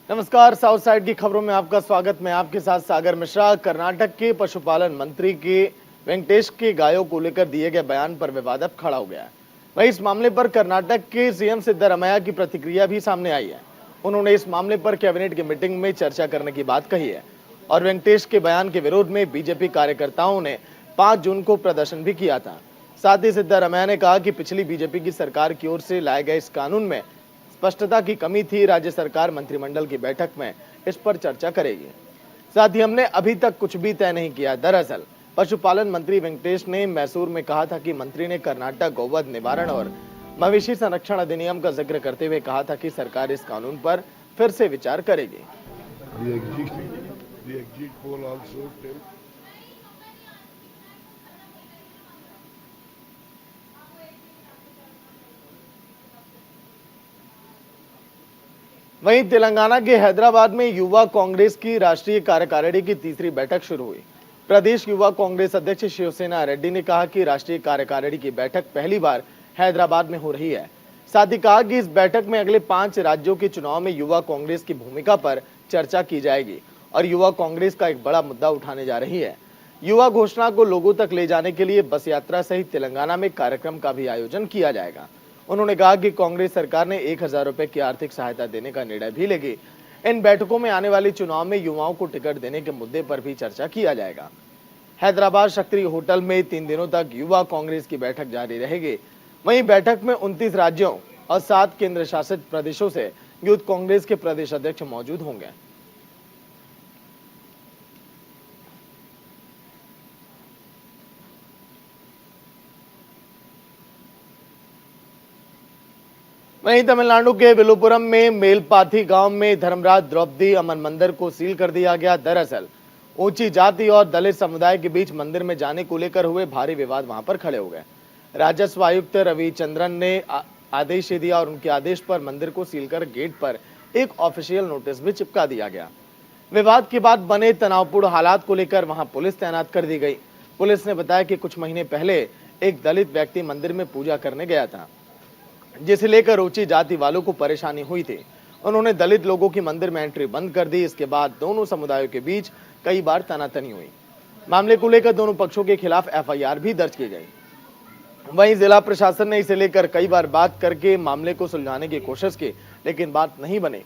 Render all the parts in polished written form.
नमस्कार, south side की खबरों में आपका स्वागत। मैं आपके साथ सागर मिश्रा। कर्नाटक के पशुपालन मंत्री के वेंकटेश के गायों को लेकर दिए गए बयान पर विवाद अब खड़ा हो गया है। वहीं इस मामले पर कर्नाटक के सीएम सिद्धरामैया की प्रतिक्रिया भी सामने आई है। उन्होंने इस मामले पर कैबिनेट की मीटिंग में चर्चा करने की बात कही है और वेंकटेश के बयान के विरोध में बीजेपी कार्यकर्ताओं ने 5 जून को प्रदर्शन भी किया था। साथ ही सिद्धरामैया ने कहा कि पिछली बीजेपी की सरकार की ओर से लाए गए इस कानून में स्पष्टता की कमी थी। राज्य सरकार मंत्रिमंडल की बैठक में इस पर चर्चा करेगी। साथ ही हमने अभी तक कुछ भी तय नहीं किया। दरअसल पशुपालन मंत्री वेंकटेश ने मैसूर में कहा था कि मंत्री ने कर्नाटक गौवध निवारण और मवेशी संरक्षण अधिनियम का जिक्र करते हुए कहा था कि सरकार इस कानून पर फिर से विचार करेगी। वहीं तेलंगाना के हैदराबाद में युवा कांग्रेस की राष्ट्रीय कार्यकारिणी की तीसरी बैठक शुरू हुई। प्रदेश युवा कांग्रेस अध्यक्ष शिवसेना रेड्डी ने कहा कि राष्ट्रीय कार्यकारिणी की बैठक पहली बार हैदराबाद में हो रही है। साथ ही कहा कि इस बैठक में अगले 5 राज्यों के चुनाव में युवा कांग्रेस की भूमिका पर चर्चा की जाएगी और युवा कांग्रेस का एक बड़ा मुद्दा उठाने जा रही है। युवा घोषणा को लोगों तक ले जाने के लिए बस यात्रा सहित तेलंगाना में कार्यक्रम का भी आयोजन किया जाएगा। उन्होंने कहा कि कांग्रेस सरकार ने 1000 रुपए की आर्थिक सहायता देने का निर्णय भी लेगी। इन बैठकों में आने वाले चुनाव में युवाओं को टिकट देने के मुद्दे पर भी चर्चा किया जाएगा। हैदराबाद क्षत्रिय होटल में 3 दिनों तक युवा कांग्रेस की बैठक जारी रहेगी। वहीं बैठक में 29 राज्यों और 7 केंद्र शासित प्रदेशों से यूथ कांग्रेस के प्रदेश अध्यक्ष मौजूद होंगे। वहीं तमिलनाडु के विलुपुरम में मेलपाथी गांव में धर्मराज द्रौपदी अमन मंदिर को सील कर दिया गया। दरअसल ऊंची जाति और दलित समुदाय के बीच मंदिर में जाने को लेकर हुए भारी विवाद वहां पर खड़े हो गए। राजस्व आयुक्त रविचंद्रन ने आदेश दिया और उनके आदेश पर मंदिर को सील कर गेट पर एक ऑफिशियल नोटिस भी चिपका दिया गया। विवाद के बाद बने तनावपूर्ण हालात को लेकर वहां पुलिस तैनात कर दी गई। पुलिस ने बताया कि कुछ महीने पहले एक दलित व्यक्ति मंदिर में पूजा करने गया था, जिसे लेकर ऊंची जाति वालों को परेशानी हुई थी। उन्होंने दलित लोगों की मंदिर में एंट्री बंद कर दी। इसके बाद दोनों समुदायों के बीच कई बार तनातनी हुई। मामले को लेकर दोनों पक्षों के खिलाफ एफआईआर भी दर्ज की गई। वहीं जिला प्रशासन ने इसे लेकर कई बार बात करके मामले को सुलझाने की कोशिश की, लेकिन बात नहीं बनी।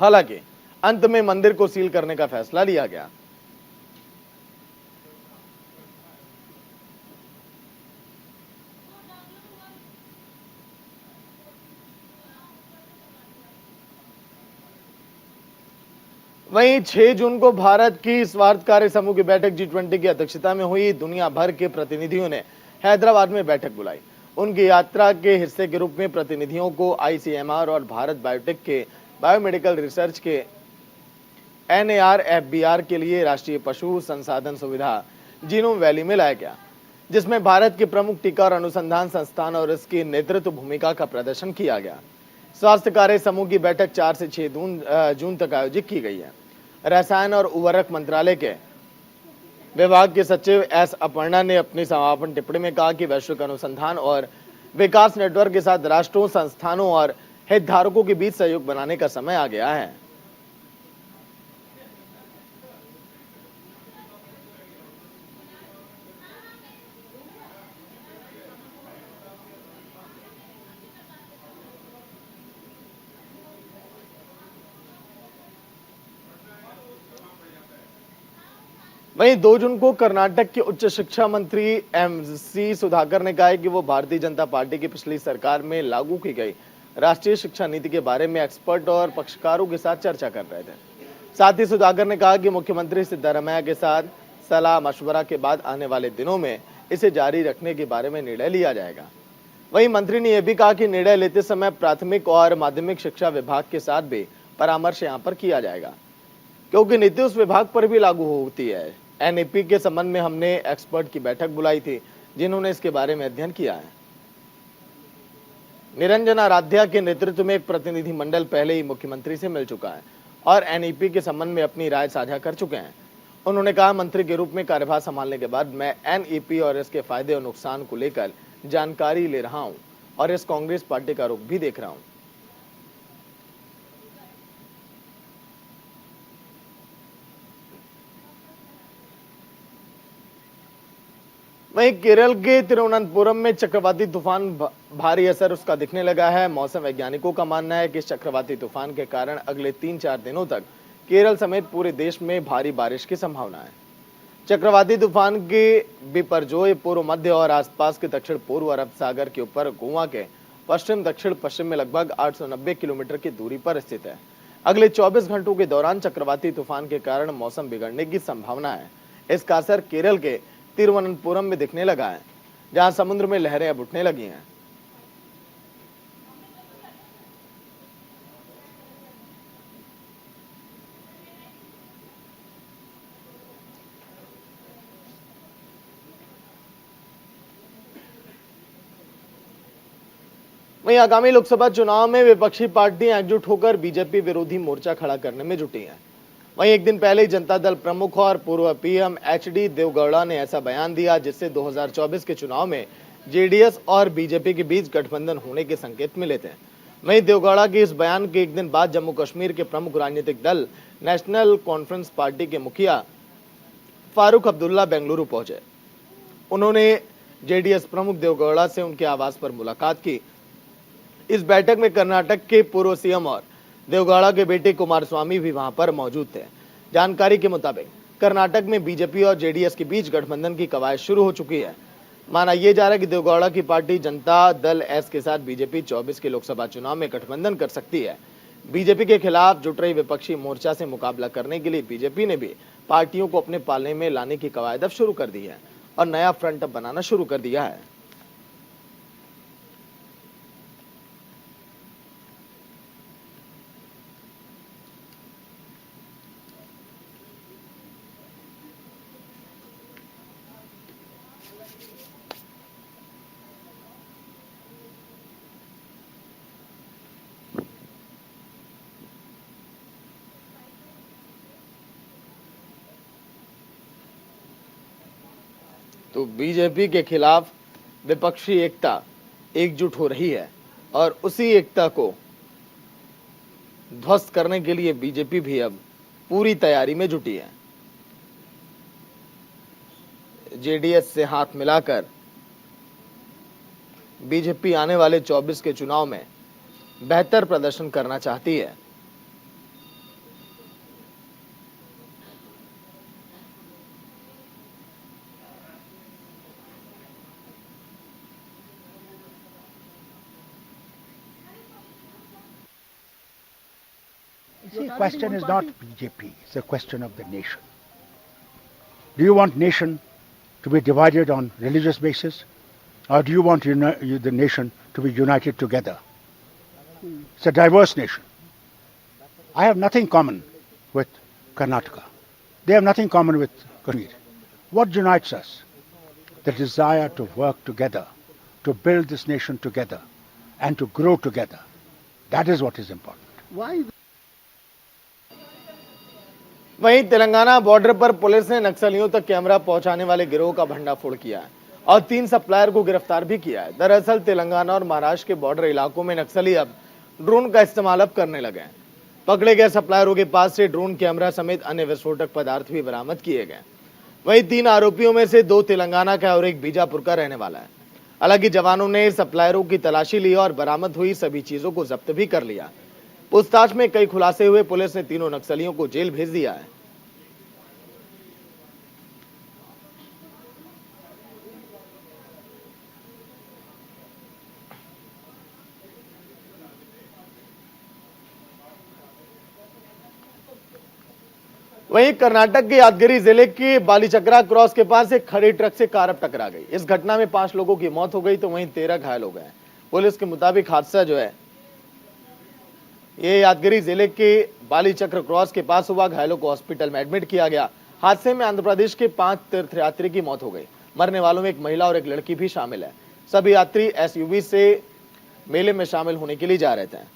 हालांकि अंत में मंदिर को सील करने का फैसला लिया गया। वहीं 6 जून को भारत की स्वार्थ कार्य समूह की बैठक G20 की अध्यक्षता में हुई। दुनिया भर के प्रतिनिधियों ने हैदराबाद में बैठक बुलाई। उनकी यात्रा के हिस्से के रूप में प्रतिनिधियों को ICMR और भारत बायोटेक के बायोमेडिकल रिसर्च के NARFBR के लिए राष्ट्रीय पशु संसाधन सुविधा जीनोम वैली में लाया गया, जिसमें भारत के प्रमुख टीका और अनुसंधान संस्थान और इसकी नेतृत्व भूमिका का प्रदर्शन किया गया। स्वास्थ्य कार्य समूह की बैठक 4 से 6 जून तक आयोजित की गई है। रसायन और उर्वरक मंत्रालय के विभाग के सचिव S अपर्णा ने अपनी समापन टिप्पणी में कहा कि वैश्विक अनुसंधान और विकास नेटवर्क के साथ राष्ट्रों, संस्थानों और हितधारकों के बीच सहयोग बनाने का समय आ गया है। वहीं 2 जून को कर्नाटक के उच्च शिक्षा मंत्री MC सुधाकर ने कहा है कि वो भारतीय जनता पार्टी की पिछली सरकार में लागू की गई राष्ट्रीय शिक्षा नीति के बारे में एक्सपर्ट और पक्षकारों के साथ चर्चा कर रहे थे। साथ ही सुधाकर ने कहा कि मुख्यमंत्री सिद्धरामैया के साथ सलाह मशवरा के बाद आने वाले दिनों में इसे जारी रखने के बारे में निर्णय लिया जाएगा। वहीं मंत्री ने यह भी कहा कि निर्णय लेते समय प्राथमिक और माध्यमिक शिक्षा विभाग के साथ भी परामर्श यहाँ पर किया जाएगा, क्योंकि नीति उस विभाग पर भी लागू होती है। NEP के संबंध में हमने एक्सपर्ट की बैठक बुलाई थी, जिन्होंने इसके बारे में अध्ययन किया है। निरंजन आराध्या के नेतृत्व में एक प्रतिनिधि मंडल पहले ही मुख्यमंत्री से मिल चुका है और NEP के संबंध में अपनी राय साझा कर चुके हैं। उन्होंने कहा, मंत्री के रूप में कार्यभार संभालने के बाद मैं NEP और इसके फायदे और नुकसान को लेकर जानकारी ले रहा हूं और इस कांग्रेस पार्टी का रुख भी देख रहा हूं। वहीं केरल के तिरुवनंतपुरम में चक्रवाती तूफान भारी असर उसका दिखने लगा है। मौसम वैज्ञानिकों का मानना है कि इस चक्रवाती तूफान के कारण अगले 3-4 दिनों तक केरल समेत पूरे देश में भारी बारिश की संभावना है। चक्रवाती तूफान के बिपरजोय पूर्व मध्य और आसपास के दक्षिण पूर्व अरब सागर के ऊपर गोवा के पश्चिम दक्षिण पश्चिम में लगभग 890 किलोमीटर की दूरी पर स्थित है। अगले 24 घंटों के दौरान चक्रवाती तूफान के कारण मौसम बिगड़ने की संभावना है। इसका असर केरल के तिरुवनंतपुरम में दिखने लगा है, जहां समुद्र में लहरें अब उठने लगी हैं। वहीं आगामी लोकसभा चुनाव में विपक्षी पार्टियां एकजुट होकर बीजेपी विरोधी मोर्चा खड़ा करने में जुटी हैं। वहीं एक दिन पहले ही जनता दल प्रमुख और पूर्व पीएम एचडी देवगौड़ा ने ऐसा बयान दिया जिससे 2024 के चुनाव में जेडीएस और बीजेपी के बीच गठबंधन होने के संकेत मिले थे। वहीं देवगौड़ा के इस बयान के एक दिन बाद जम्मू कश्मीर के प्रमुख राजनीतिक दल नेशनल कॉन्फ्रेंस पार्टी के मुखिया फारूक अब्दुल्ला बेंगलुरु पहुंचे। उन्होंने जेडीएस प्रमुख देवगौड़ा से उनके आवास पर मुलाकात की। इस बैठक में कर्नाटक के पूर्व सीएम और देवगौड़ा के बेटे कुमारस्वामी भी वहां पर मौजूद थे। जानकारी के मुताबिक कर्नाटक में बीजेपी और जेडीएस के बीच गठबंधन की कवायद शुरू हो चुकी है। माना यह जा रहा है कि देवगौड़ा की पार्टी जनता दल एस के साथ बीजेपी 24 के लोकसभा चुनाव में गठबंधन कर सकती है। बीजेपी के खिलाफ जुट रही विपक्षी मोर्चा से मुकाबला करने के लिए बीजेपी ने भी पार्टियों को अपने पाले में लाने की कवायद अब शुरू कर दी है और नया फ्रंट अब बनाना शुरू कर दिया है। तो बीजेपी के खिलाफ विपक्षी एकता एकजुट हो रही है और उसी एकता को ध्वस्त करने के लिए बीजेपी भी अब पूरी तैयारी में जुटी है। जेडीएस से हाथ मिलाकर बीजेपी आने वाले 24 के चुनाव में बेहतर प्रदर्शन करना चाहती है। See, question is not BJP, it's a question of the nation. Do you want nation to be divided on religious basis, or do you want the nation to be united together? It's a diverse nation. I have nothing common with Karnataka. They have nothing common with Kashmir. What unites us? The desire to work together, to build this nation together, and to grow together. That is what is important. Why? वहीं Telangana border पर police ने नक्सलियों तक camera पहुंचाने वाले गिरोह का भंडाफोड़ किया है और 3 सप्लायर को गिरफ्तार भी किया है। दरअसल तेलंगाना और महाराष्ट्र के बॉर्डर इलाकों में नक्सली अब ड्रोन का इस्तेमाल अब करने लगे हैं। पकड़े गए सप्लायरों के पास से ड्रोन कैमरा समेत अन्य विस्फोटक पदार्थ भी बरामद किए गए। वहीं 3 आरोपियों में से 2 तेलंगाना का और 1 बीजापुर का रहने वाला है। हालांकि जवानों ने सप्लायरों की तलाशी ली और बरामद हुई सभी चीजों को जब्त भी कर लिया। पूछताछ में कई खुलासे हुए पुलिस ने तीनों नक्सलियों को जेल भेज दिया है। वहीं कर्नाटक के यादगिरी जिले के बालीचक्रा क्रॉस के पास एक खड़ी ट्रक से कार टकरा गई। इस घटना में 5 लोगों की मौत हो गई तो वहीं 13 घायल हो गए। पुलिस के मुताबिक हादसा जो है ये यादगिरी जिले के बालीचक्र क्रॉस के पास हुआ। घायलों को हॉस्पिटल में एडमिट किया गया। हादसे में आंध्र प्रदेश के 5 तीर्थयात्री की मौत हो गई। मरने वालों में एक महिला और एक लड़की भी शामिल है। सभी यात्री एसयूवी से मेले में शामिल होने के लिए जा रहे थे।